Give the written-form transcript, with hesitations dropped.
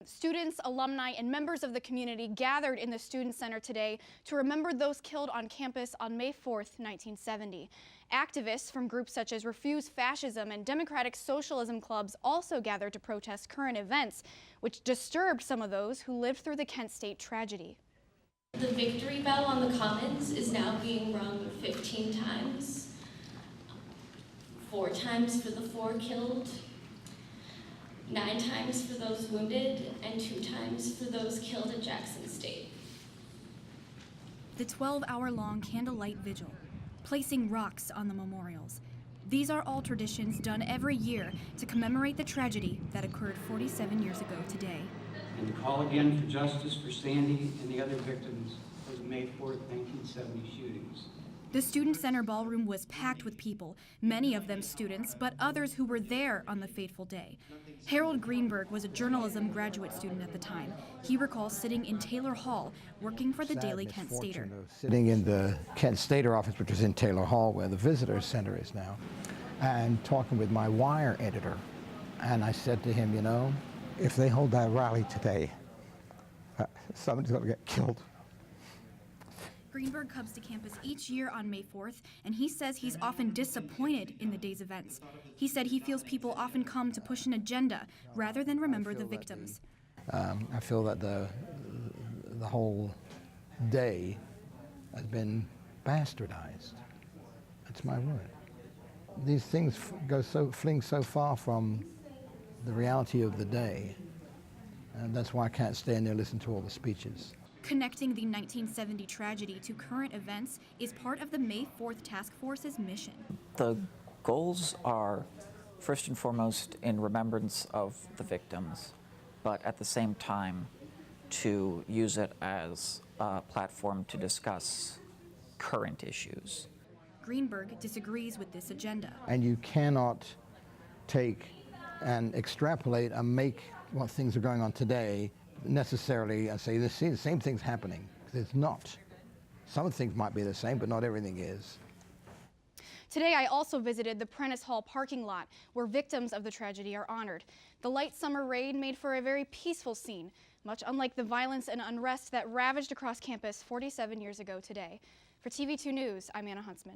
Students, alumni, and members of the community gathered in the Student Center today to remember those killed on campus on May 4th, 1970. Activists from groups such as Refuse Fascism and Democratic Socialism clubs also gathered to protest current events, which disturbed some of those who lived through the Kent State tragedy. The victory bell on the Commons is now being rung 15 times. 4 times for the 4 killed, 9 times for those wounded, and 2 times for those killed at Jackson State. The 12-hour-long candlelight vigil, placing rocks on the memorials. These are all traditions done every year to commemorate the tragedy that occurred 47 years ago today. And to call again for justice for Sandy and the other victims of the May 4th, 1970 shootings. The Student Center ballroom was packed with people, many of them students, but others who were there on the fateful day. Harold Greenberg was a journalism graduate student at the time. He recalls sitting in Taylor Hall, working for the Daily Kent Stater. Sitting in the Kent Stater office, which was in Taylor Hall, where the visitor center is now, and talking with my wire editor. And I said to him, you know, if they hold that rally today, somebody's going to get killed. Greenberg comes to campus each year on May 4th, and he says he's often disappointed in the day's events. He said he feels people often come to push an agenda rather than remember the victims. I feel that the whole day has been bastardized. That's my word. These things fling so far from the reality of the day, and that's why I can't stand there and listen to all the speeches. Connecting the 1970 tragedy to current events is part of the May 4th Task Force's mission. The goals are, first and foremost, in remembrance of the victims, but at the same time, to use it as a platform to discuss current issues. Greenberg disagrees with this agenda. And you cannot take and extrapolate and make what things are going on today necessarily and say the same thing's happening, because it's not. Some things might be the same, but not everything is. Today I also visited the Prentice Hall parking lot, where victims of the tragedy are honored. The light summer rain made for a very peaceful scene, much unlike the violence and unrest that ravaged across campus 47 years ago today. For TV2 News, I'm Anna Huntsman.